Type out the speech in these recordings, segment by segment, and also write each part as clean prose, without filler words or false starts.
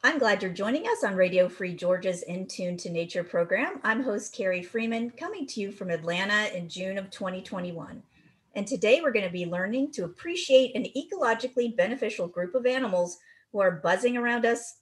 I'm glad you're joining us on Radio Free Georgia's In Tune to Nature program. I'm host Carrie Freeman, coming to you from Atlanta in June of 2021. And today we're going to be learning to appreciate an ecologically beneficial group of animals who are buzzing around us,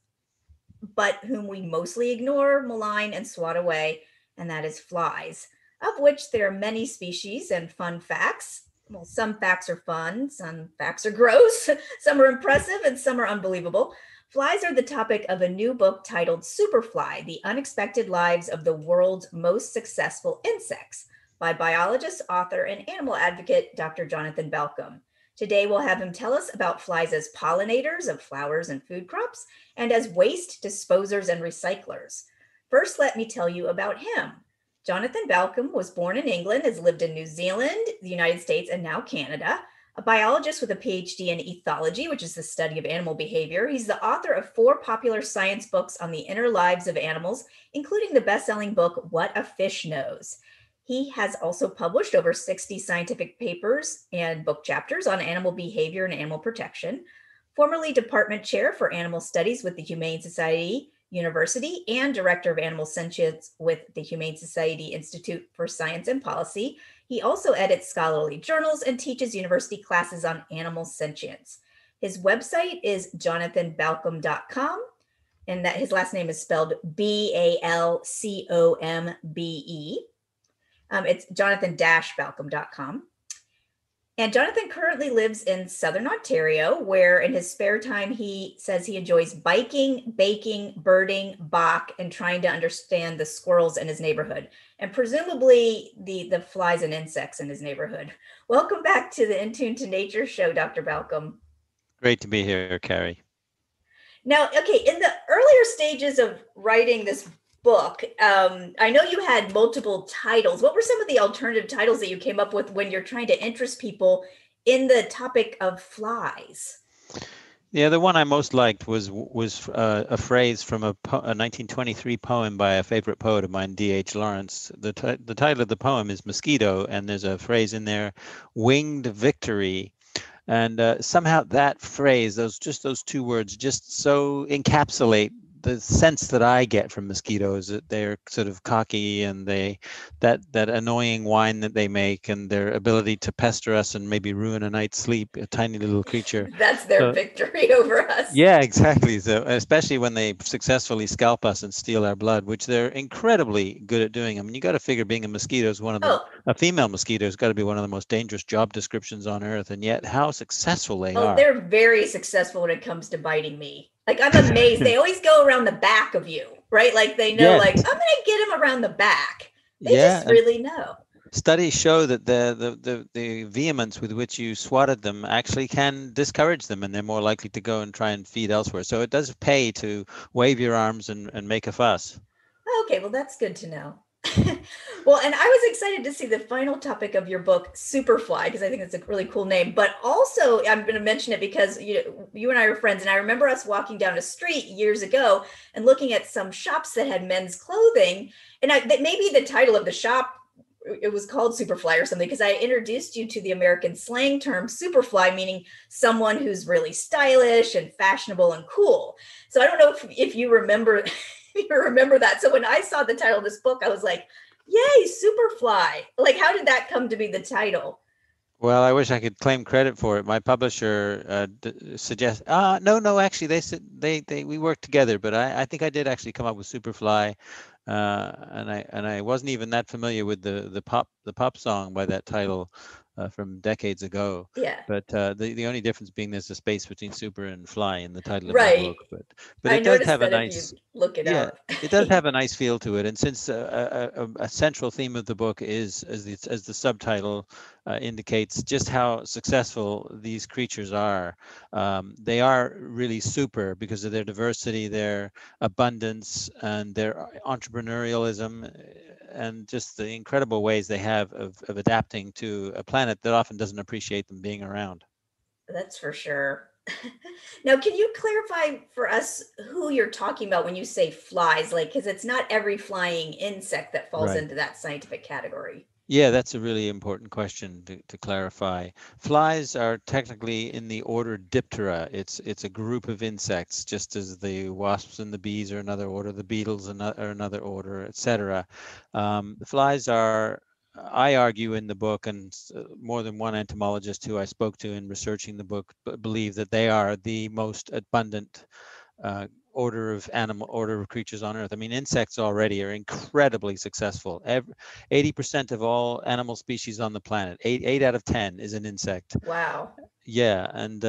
but whom we mostly ignore, malign, and swat away, and that is flies, of which there are many species and fun facts. Well, some facts are fun, some facts are gross, some are impressive, and some are unbelievable. Flies are the topic of a new book titled Superfly, The Unexpected Lives of the World's Most Successful Insects by biologist, author, and animal advocate Dr. Jonathan Balcombe. Today, we'll have him tell us about flies as pollinators of flowers and food crops and as waste disposers and recyclers. First, let me tell you about him. Jonathan Balcombe was born in England, has lived in New Zealand, the United States, and now Canada. A biologist with a PhD in ethology, which is the study of animal behavior. He's the author of 4 popular science books on the inner lives of animals, including the best-selling book, What a Fish Knows. He has also published over 60 scientific papers and book chapters on animal behavior and animal protection. Formerly department chair for animal studies with the Humane Society University and director of animal sentience with the Humane Society Institute for Science and Policy. He also edits scholarly journals and teaches university classes on animal sentience. His website is jonathanbalcombe.com, and that his last name is spelled Balcombe. It's jonathan-balcombe.com. And Jonathan currently lives in Southern Ontario, where in his spare time, he says he enjoys biking, baking, birding, Bach, and trying to understand the squirrels in his neighborhood, and presumably the flies and insects in his neighborhood. Welcome back to the In Tune to Nature show, Dr. Balcombe. Great to be here, Carrie. Now, okay, in the earlier stages of writing this book, I know you had multiple titles. What were some of the alternative titles that you came up with when you're trying to interest people in the topic of flies? Yeah, the one I most liked was a phrase from a 1923 poem by a favorite poet of mine, D.H. Lawrence. The title of the poem is Mosquito, and there's a phrase in there, winged victory. And somehow that phrase, those 2 words, just so encapsulate the sense that I get from mosquitoes, that they're sort of cocky and that annoying whine that they make and their ability to pester us and maybe ruin a night's sleep, a tiny little creature. That's their victory over us. Yeah, exactly. So especially when they successfully scalp us and steal our blood, which they're incredibly good at doing. I mean, you got to figure being a mosquito is a female mosquito has got to be one of the most dangerous job descriptions on earth, and yet how successful they are. They're very successful when it comes to biting me. Like, I'm amazed. They always go around the back of you, right? Like, they know, yes. Like, I'm going to get him around the back. They just really know. Studies show that the vehemence with which you swatted them actually can discourage them, and they're more likely to go and try and feed elsewhere. So it does pay to wave your arms and make a fuss. Okay, well, that's good to know. Well, and I was excited to see the final topic of your book, Superfly, because I think it's a really cool name. But also, I'm going to mention it because you and I are friends, and I remember us walking down a street years ago and looking at some shops that had men's clothing, and maybe the title of the shop, it was called Superfly or something, because I introduced you to the American slang term Superfly, meaning someone who's really stylish and fashionable and cool. So I don't know if you remember. You remember that. So when I saw the title of this book, I was like, yay, Superfly. Like, how did that come to be the title? Well, I wish I could claim credit for it. My publisher suggests, no, actually, they said we worked together, but I think I did actually come up with Superfly, and I wasn't even that familiar with the pop song by that title from decades ago. Yeah. But the only difference being there's a space between super and fly in the title of right. my book. But it does have a nice look it up. It does have a nice feel to it. And since a central theme of the book is, as the subtitle indicates, just how successful these creatures are. They are really super because of their diversity, their abundance, and their entrepreneurialism, and just the incredible ways they have of adapting to a planet that often doesn't appreciate them being around. That's for sure. Now, can you clarify for us who you're talking about when you say flies? Like, because it's not every flying insect that falls into that scientific category. Yeah, that's a really important question to clarify. Flies are technically in the order Diptera. It's a group of insects, just as the wasps and the bees are another order, the beetles are another order, etc. The flies are, I argue in the book, and more than one entomologist who I spoke to in researching the book believe that they are the most abundant order of creatures on Earth. I mean, insects already are incredibly successful. 80% of all animal species on the planet, eight out of 10 is an insect. Wow. Yeah, and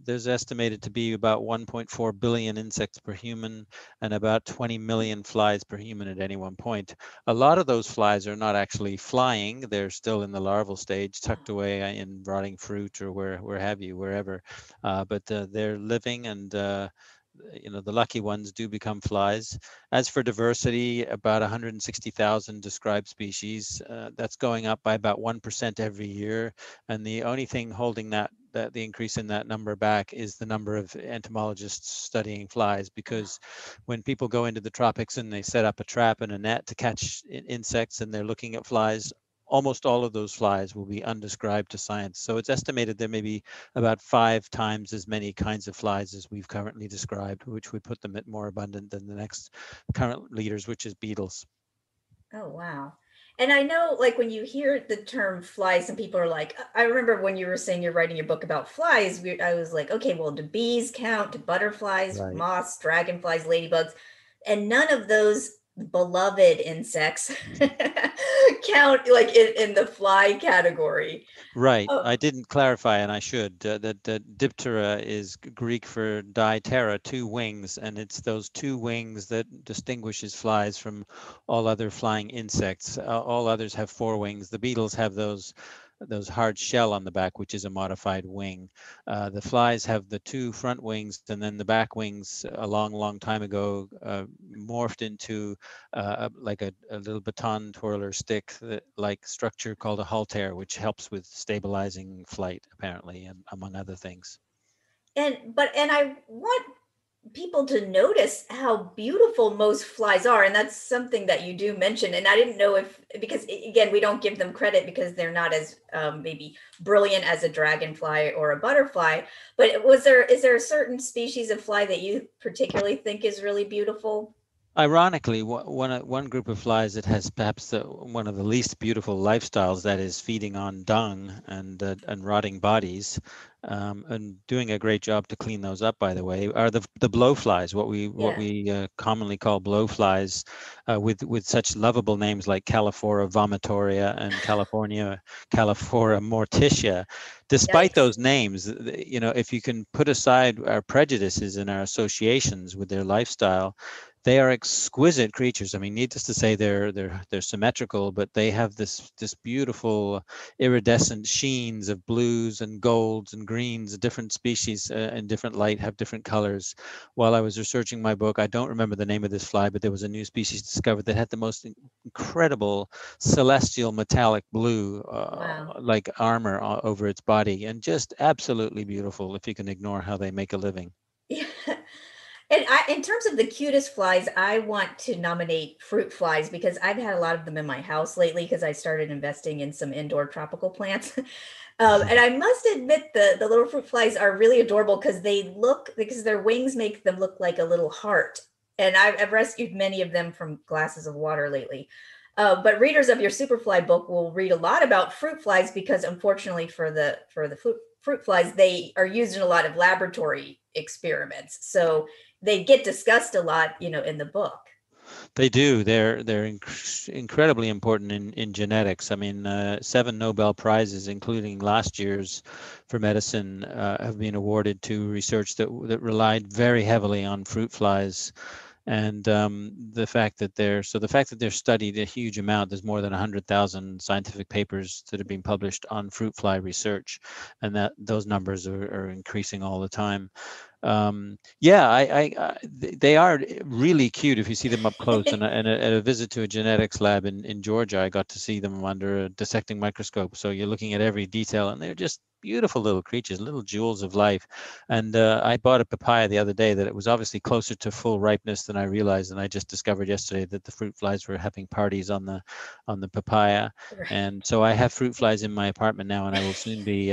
there's estimated to be about 1.4 billion insects per human and about 20 million flies per human at any one point. A lot of those flies are not actually flying. They're still in the larval stage, tucked away in rotting fruit or where have you, wherever. But they're living, and the lucky ones do become flies. As for diversity, about 160,000 described species. That's going up by about 1% every year. And the only thing holding that the increase in that number back is the number of entomologists studying flies, because when people go into the tropics and they set up a trap and a net to catch insects and they're looking at flies, almost all of those flies will be undescribed to science. So it's estimated there may be about 5 times as many kinds of flies as we've currently described, which would put them at more abundant than the next current leaders, which is beetles. Oh, wow. And I know, like, when you hear the term flies, some people are like, I remember when you were saying you're writing your book about flies, I was like, okay, well, do bees count? Do butterflies, Right. moths, dragonflies, ladybugs? And none of those beloved insects count, like, in the fly category. Right. Oh, I didn't clarify, and I should. That diptera is Greek for diptera, two wings, and it's those two wings that distinguishes flies from all other flying insects. All others have four wings. The beetles have those hard shell on the back, which is a modified wing. The flies have the two front wings, and then the back wings a long, long time ago morphed into like a little baton twirler stick like structure called a halter, which helps with stabilizing flight, apparently, and among other things. and I want people to notice how beautiful most flies are, and that's something that you do mention. And I didn't know if, because again, we don't give them credit because they're not as maybe brilliant as a dragonfly or a butterfly. But is there a certain species of fly that you particularly think is really beautiful? Ironically, one group of flies that has perhaps one of the least beautiful lifestyles, that is feeding on dung and rotting bodies, and doing a great job to clean those up, by the way, are the blowflies, what Yeah. we commonly call blowflies, with such lovable names like Caliphora vomitoria and Caliphora morticia. Despite Yikes. those names, if you can put aside our prejudices and our associations with their lifestyle, they are exquisite creatures. I mean, needless to say, they're symmetrical, but they have this beautiful iridescent sheens of blues and golds and greens. Different species in different light have different colors. While I was researching my book, I don't remember the name of this fly, but there was a new species discovered that had the most incredible celestial metallic blue, Wow. like armor over its body, and just absolutely beautiful if you can ignore how they make a living. Yeah. And in terms of the cutest flies, I want to nominate fruit flies because I've had a lot of them in my house lately because I started investing in some indoor tropical plants. And I must admit the little fruit flies are really adorable because their wings make them look like a little heart. And I've rescued many of them from glasses of water lately. But readers of your Superfly book will read a lot about fruit flies because, unfortunately, for the fruit flies, they are used in a lot of laboratory experiments. So they get discussed a lot, in the book. They do. They're incredibly important in genetics. I mean, 7 Nobel Prizes, including last year's for medicine, have been awarded to research that relied very heavily on fruit flies. And the fact that they're studied a huge amount. There's more than 100,000 scientific papers that have been published on fruit fly research, and that those numbers are increasing all the time. Yeah, they are really cute if you see them up close. And at a visit to a genetics lab in Georgia, I got to see them under a dissecting microscope. So you're looking at every detail, and they're just beautiful little creatures, little jewels of life. And I bought a papaya the other day that it was obviously closer to full ripeness than I realized. And I just discovered yesterday that the fruit flies were having parties on the papaya. Right. And so I have fruit flies in my apartment now, and I will soon be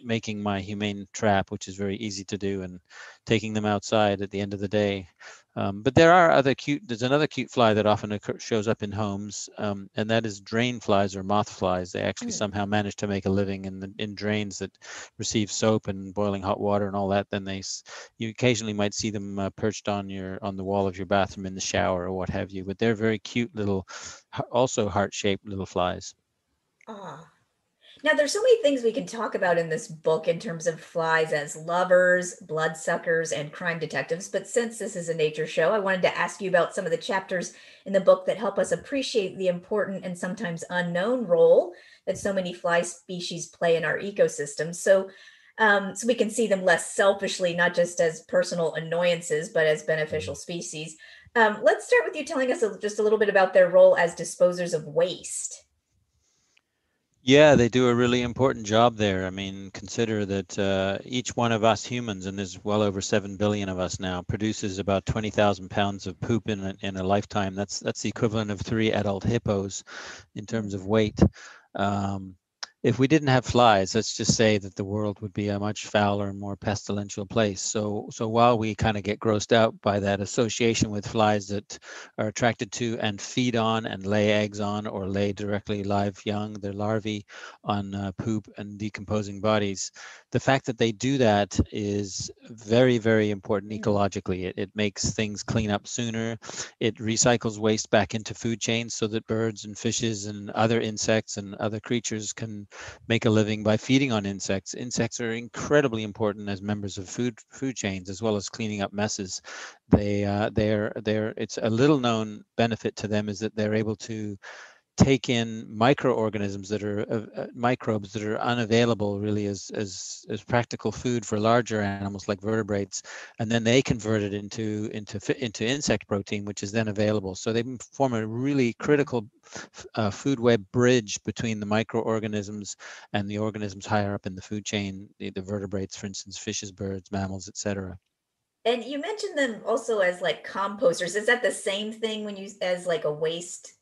making my humane trap, which is very easy to do, and taking them outside at the end of the day. But there's another cute fly that often shows up in homes, and that is drain flies or moth flies. They actually Mm. somehow manage to make a living in drains that receive soap and boiling hot water and all that. Then you occasionally might see them perched on the wall of your bathroom in the shower or what have you. But they're very cute little, also heart-shaped little flies. Ah. Now, there's so many things we can talk about in this book in terms of flies as lovers, bloodsuckers, and crime detectives. But since this is a nature show, I wanted to ask you about some of the chapters in the book that help us appreciate the important and sometimes unknown role that so many fly species play in our ecosystem. So we can see them less selfishly, not just as personal annoyances, but as beneficial species. Let's start with you telling us just a little bit about their role as disposers of waste. Yeah, they do a really important job there. I mean, consider that each one of us humans, and there's well over 7 billion of us now, produces about 20,000 pounds of poop in a lifetime. That's the equivalent of 3 adult hippos in terms of weight. Um, if we didn't have flies, let's just say that the world would be a much fouler and more pestilential place. So while we kind of get grossed out by that association with flies that are attracted to and feed on and lay eggs on or lay directly live young, their larvae on poop and decomposing bodies, the fact that they do that is very, very important Mm. ecologically. It makes things clean up sooner. It recycles waste back into food chains so that birds and fishes and other insects and other creatures can make a living by feeding on insects. Insects are incredibly important as members of food chains, as well as cleaning up messes. They're it's a little known benefit to them is that they're able to take in microorganisms that are microbes that are unavailable really as practical food for larger animals like vertebrates, and then they convert it into insect protein, which is then available. So they form a really Mm. critical food web bridge between the microorganisms and the organisms higher up in the food chain, the vertebrates, for instance, fishes, birds, mammals, etc. And you mentioned them also as like composters. Is that the same thing when you as like a waste,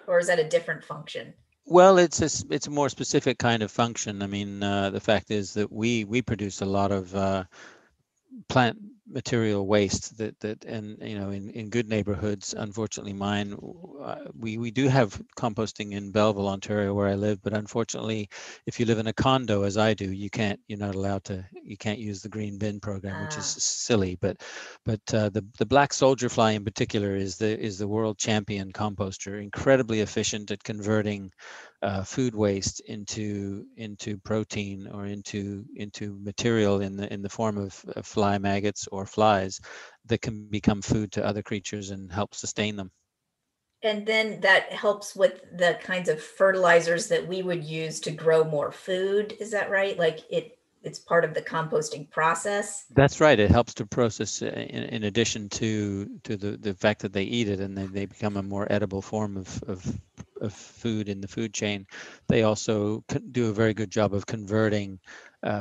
or is that a different function? Well, it's a more specific kind of function. I mean, the fact is that we produce a lot of plant material waste that and in good neighborhoods, unfortunately mine, we do have composting in Belleville, Ontario, where I live, but unfortunately if you live in a condo as I do, you're not allowed to, you can't use the green bin program, which is Ah, silly. But the black soldier fly in particular is the world champion composter, incredibly efficient at converting food waste into protein or into material in the form of fly maggots or flies that can become food to other creatures and help sustain them. and then that helps with the kinds of fertilizers that we would use to grow more food. Is that right? Like it's part of the composting process. That's right. It helps to process in addition to the fact that they eat it and they become a more edible form of food in the food chain. They also do a very good job of converting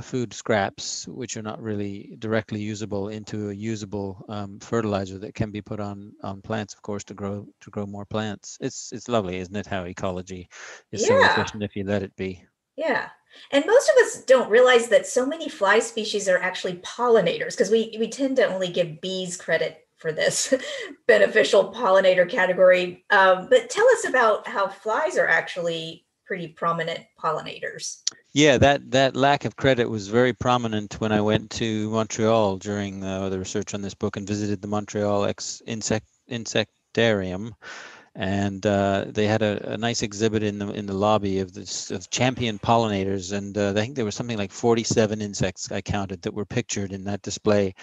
food scraps, which are not really directly usable, into a usable fertilizer that can be put on plants, of course, to grow more plants. It's lovely, isn't it, how ecology is so Yeah. efficient if you let it be. Yeah. And most of us don't realize that so many fly species are actually pollinators because we tend to only give bees credit for this beneficial pollinator category. But tell us about how flies are actually pretty prominent pollinators. Yeah, that lack of credit was very prominent when I went to Montreal during the research on this book and visited the Montreal Insectarium, and they had a nice exhibit in the lobby of champion pollinators, and I think there was something like 47 insects I counted that were pictured in that display,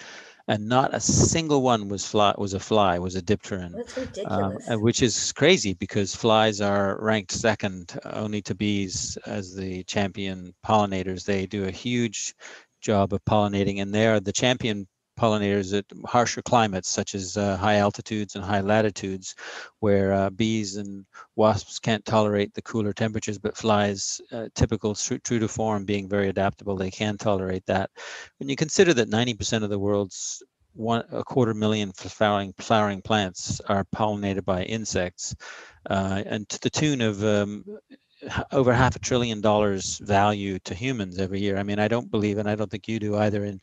and not a single one was a dipteran, That's ridiculous. which is crazy because flies are ranked second only to bees as the champion pollinators. They do a huge job of pollinating, and they are the champion pollinators at harsher climates, such as high altitudes and high latitudes, where bees and wasps can't tolerate the cooler temperatures, but flies, typical true to form, being very adaptable, they can tolerate that. When you consider that 90% of the world's a quarter million flowering plants are pollinated by insects, and to the tune of over $500 billion value to humans every year. I mean, I don't believe, and I don't think you do either, and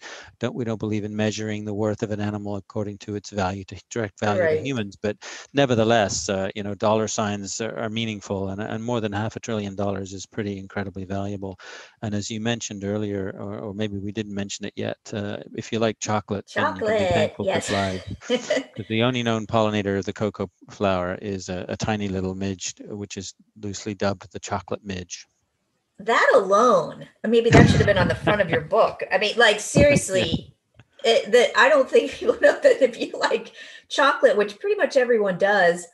we don't believe in measuring the worth of an animal according to its value, to direct value to Right. humans. But nevertheless, dollar signs are meaningful, and more than $500 billion is pretty incredibly valuable. And as you mentioned earlier, or maybe we didn't mention it yet, if you like chocolate, then you can be Chocolate. thankful for Yes. flies, because the only known pollinator of the cocoa flower is a tiny little midge, which is loosely dubbed the chocolate midge. That alone, maybe that should have been on the front of your book. I mean, like Yeah. seriously, that I don't think people know that if you like chocolate, which pretty much everyone does,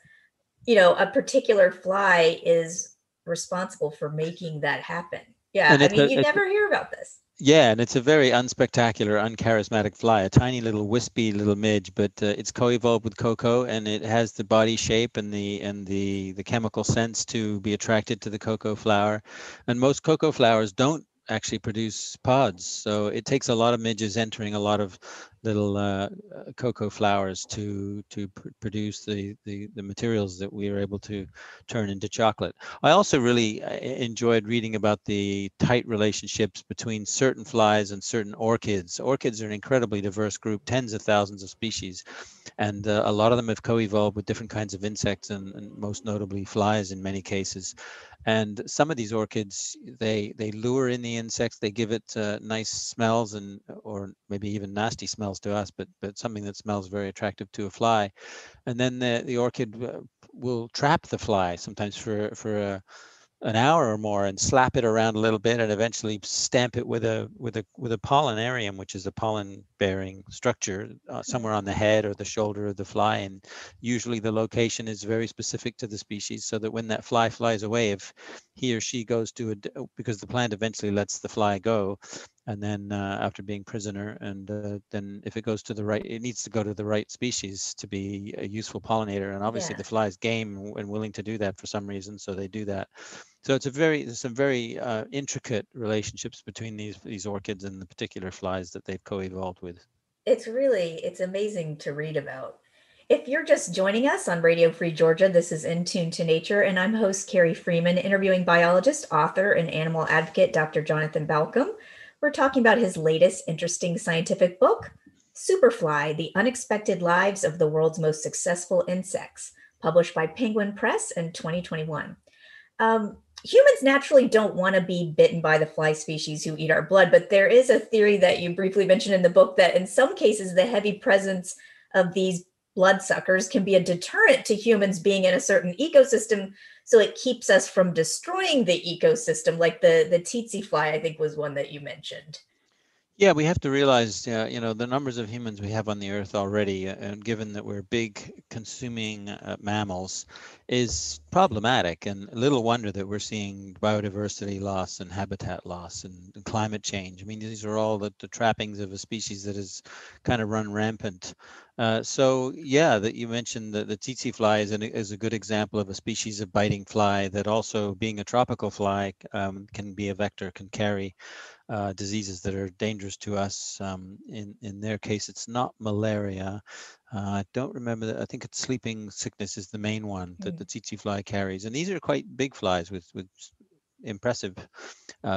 a particular fly is responsible for making that happen. Yeah, And I it's mean, a you it's never hear about this. Yeah, and it's a very unspectacular, uncharismatic fly, a tiny little wispy little midge, but it's co-evolved with cocoa, and it has the body shape and the chemical sense to be attracted to the cocoa flower. And most cocoa flowers don't actually produce pods, so it takes a lot of midges entering a lot of little cocoa flowers to produce the materials that we are able to turn into chocolate. I also really enjoyed reading about the tight relationships between certain flies and certain orchids. Orchids are an incredibly diverse group, tens of thousands of species, and a lot of them have co-evolved with different kinds of insects, and most notably flies in many cases. And some of these orchids, they lure in the insects, they give it nice smells, and or maybe even nasty smells to us, but something that smells very attractive to a fly. And then the orchid will trap the fly sometimes for an hour or more, and slap it around a little bit, and eventually stamp it with a pollinarium, which is a pollen bearing structure somewhere on the head or the shoulder of the fly. And usually the location is very specific to the species, so that when that fly flies away, if he or she goes to because the plant eventually lets the fly go, and then after being prisoner, and then if it goes to the right, it needs to go to the right species to be a useful pollinator. And obviously Yeah. the fly is game and willing to do that for some reason, so they do that. So there's some very intricate relationships between these orchids and the particular flies that they've co-evolved with. It's amazing to read about. If you're just joining us on Radio Free Georgia, this is In Tune to Nature, and I'm host Carrie Freeman, interviewing biologist, author, and animal advocate Dr. Jonathan Balcombe. We're talking about his latest interesting scientific book, Superfly: The Unexpected Lives of the World's Most Successful Insects, published by Penguin Press in 2021. Humans naturally don't want to be bitten by the fly species who eat our blood, but there is a theory that you briefly mentioned in the book that in some cases the heavy presence of these bloodsuckers can be a deterrent to humans being in a certain ecosystem, so it keeps us from destroying the ecosystem, like the tsetse fly, I think, was one that you mentioned. Yeah, we have to realize, the numbers of humans we have on the earth already, and given that we're big consuming mammals, is problematic. And little wonder that we're seeing biodiversity loss and habitat loss and climate change. I mean, these are all the trappings of a species that has kind of run rampant. So yeah, that you mentioned the tsetse fly is a good example of a species of biting fly that, also being a tropical fly, can be a vector, can carry diseases that are dangerous to us. In their case, it's not malaria. I don't remember that. I think it's sleeping sickness is the main one that Mm. the tsetse fly carries, and these are quite big flies with impressive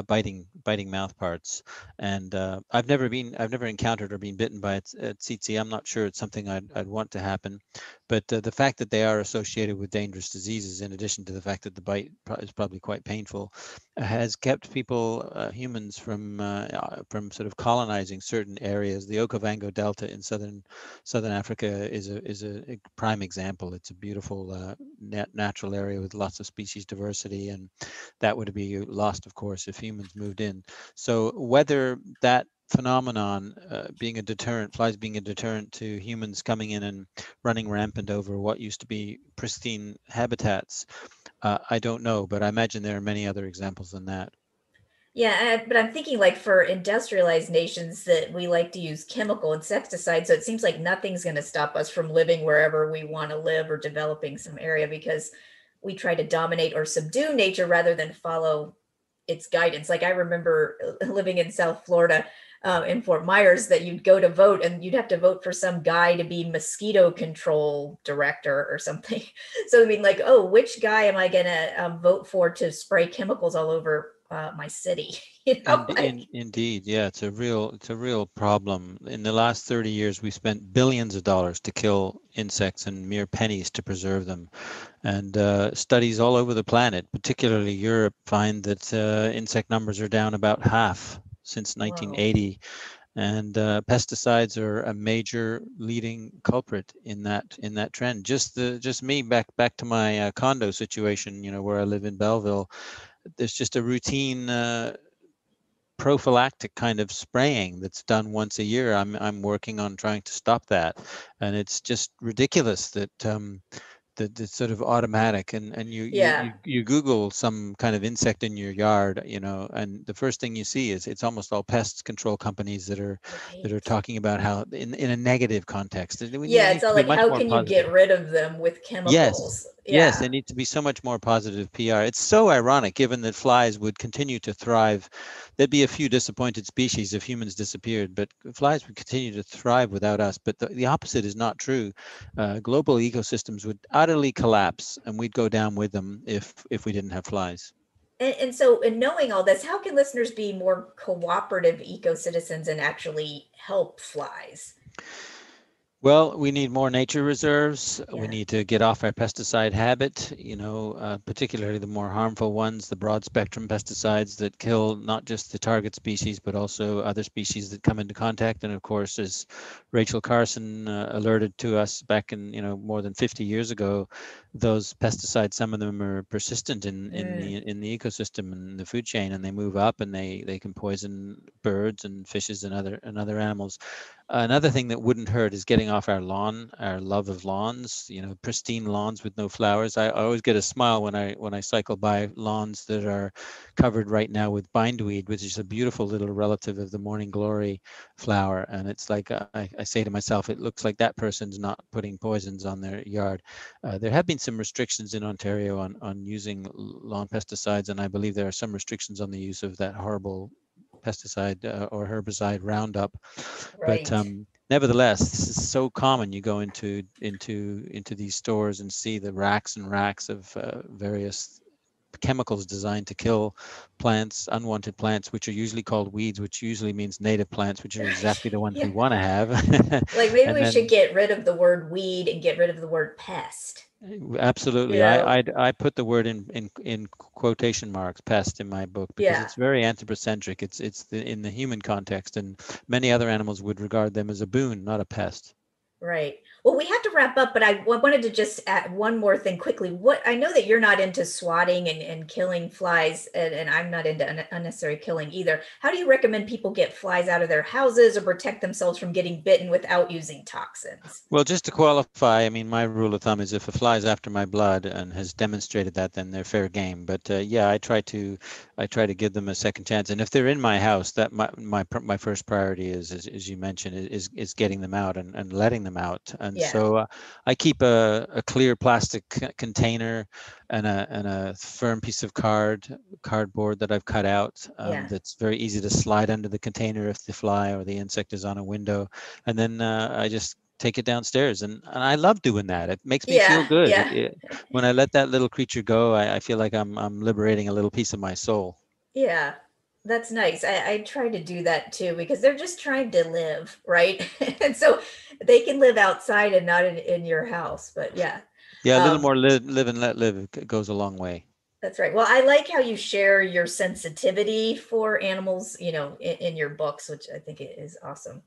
biting mouth parts. And I've never encountered or been bitten by a tsetse. I'm not sure it's something I'd want to happen, but the fact that they are associated with dangerous diseases, in addition to the fact that the bite is probably quite painful, has kept people, humans, from sort of colonizing certain areas. The Okavango Delta in southern Africa is a prime example. It's a beautiful natural area with lots of species diversity, and that would be lost, of course, if humans moved in. So whether that phenomenon, being a deterrent, flies being a deterrent to humans coming in and running rampant over what used to be pristine habitats, I don't know, but I imagine there are many other examples than that. Yeah, but I'm thinking like for industrialized nations that we like to use chemical insecticides, so it seems like nothing's going to stop us from living wherever we want to live or developing some area because we try to dominate or subdue nature rather than follow its guidance. Like I remember living in South Florida, in Fort Myers, that you'd go to vote and you'd have to vote for some guy to be mosquito control director or something. So I mean, like, oh, which guy am I gonna vote for to spray chemicals all over my city? You know, like Indeed, yeah, it's a real problem. In the last 30 years, we spent billions of dollars to kill insects and mere pennies to preserve them. And studies all over the planet, particularly Europe, find that insect numbers are down about half since whoa, 1980. And pesticides are a major leading culprit in that trend. Just me back to my condo situation, where I live in Belleville. There's just a routine prophylactic kind of spraying that's done once a year. I'm working on trying to stop that, and it's just ridiculous that it's sort of automatic. And yeah, you Google some kind of insect in your yard, and the first thing you see is it's almost all pest control companies that are right. talking about how in a negative context. We Yeah, need it's all to be like, much how more can you positive. get rid of them with Yes. chemicals? Yes, Yeah, there needs to be so much more positive PR. It's so ironic, given that flies would continue to thrive. There'd be a few disappointed species if humans disappeared, but flies would continue to thrive without us. But the opposite is not true. Global ecosystems would utterly collapse, and we'd go down with them if we didn't have flies. and so in knowing all this, how can listeners be more cooperative eco-citizens and actually help flies? Well, we need more nature reserves. We Yeah, need to get off our pesticide habit, particularly the more harmful ones, the broad spectrum pesticides that kill not just the target species, but also other species that come into contact. And of course, as Rachel Carson alerted to us back in, more than 50 years ago, those pesticides, some of them are persistent mm, in the ecosystem and the food chain, and they move up and they can poison birds and fishes and other animals. Another thing that wouldn't hurt is getting off our lawn, our love of lawns, pristine lawns with no flowers. I always get a smile when I cycle by lawns that are covered right now with bindweed, which is a beautiful little relative of the morning glory flower. And it's like I say to myself, it looks like that person's not putting poisons on their yard. There have been some restrictions in Ontario on using lawn pesticides, and I believe there are some restrictions on the use of that horrible pesticide or herbicide Roundup. But right. nevertheless, this is so common. You go into these stores and see the racks and racks of various chemicals designed to kill plants, unwanted plants, which are usually called weeds, which usually means native plants, which are exactly the ones Yeah. we want to have. Like maybe And we should then get rid of the word weed and get rid of the word pest. You absolutely, know, I put the word in quotation marks, pest, in my book because yeah. it's very anthropocentric. In the human context, and many other animals would regard them as a boon, not a pest. Right. Well, we have to wrap up, but I wanted to just add one more thing quickly. What I know that you're not into swatting and killing flies, and I'm not into unnecessary killing either. How do you recommend people get flies out of their houses or protect themselves from getting bitten without using toxins? Well, just to qualify, I mean, my rule of thumb is if a fly is after my blood and has demonstrated that, then they're fair game. But yeah, I try to give them a second chance. And if they're in my house, that my first priority is, as you mentioned, is getting them out and letting them out. And Yeah, so I keep a clear plastic container and a firm piece of cardboard that I've cut out, yeah, that's very easy to slide under the container if the fly or the insect is on a window. And then I just take it downstairs, and I love doing that. It makes me feel yeah, good. yeah, When I let that little creature go, I feel like I'm liberating a little piece of my soul. yeah. That's nice. I try to do that too because they're just trying to live, right? And so they can live outside and not in your house. But yeah. Yeah, a little Um, more live and let live goes a long way. That's right. Well, I like how you share your sensitivity for animals, in your books, which I think is awesome.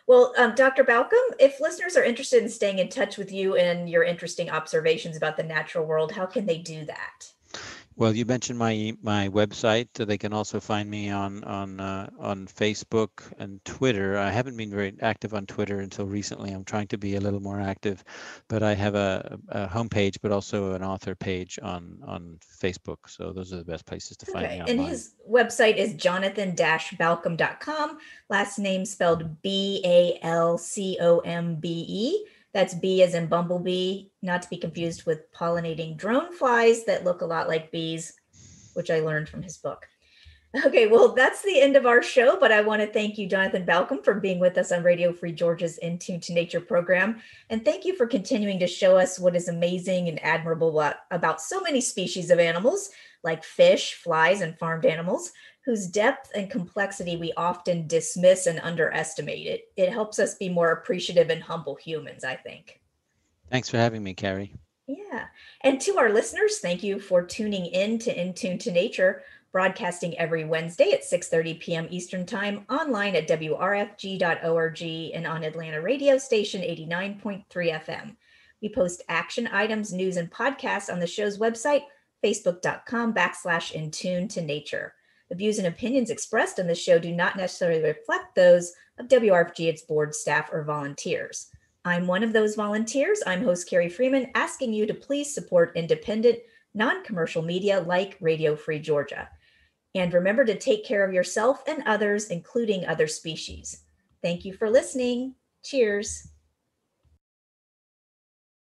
Well, Dr. Balcombe, if listeners are interested in staying in touch with you and your interesting observations about the natural world, how can they do that? Well, you mentioned my website. They can also find me on Facebook and Twitter. I haven't been very active on Twitter until recently. I'm trying to be a little more active, but I have a homepage, but also an author page on Facebook. So those are the best places to find me Okay. And online. his website is jonathan-balcombe.com. Last name spelled Balcombe. That's B as in bumblebee, not to be confused with pollinating drone flies that look a lot like bees, which I learned from his book. Okay, well, that's the end of our show, but I want to thank you, Jonathan Balcombe, for being with us on Radio Free Georgia's In Tune to Nature program. And thank you for continuing to show us what is amazing and admirable about so many species of animals, like fish, flies, and farmed animals, whose depth and complexity we often dismiss and underestimate. It helps us be more appreciative and humble humans, I think. Thanks for having me, Carrie. Yeah. And to our listeners, thank you for tuning in to In Tune to Nature, broadcasting every Wednesday at 6:30 p.m. Eastern Time, online at wrfg.org and on Atlanta radio station 89.3 FM. We post action items, news, and podcasts on the show's website, facebook.com/In Tune to Nature. The views and opinions expressed on the show do not necessarily reflect those of WRFG, its board, staff, or volunteers. I'm one of those volunteers. I'm host Carrie Freeman, asking you to please support independent, non-commercial media like Radio Free Georgia. And remember to take care of yourself and others, including other species. Thank you for listening. Cheers.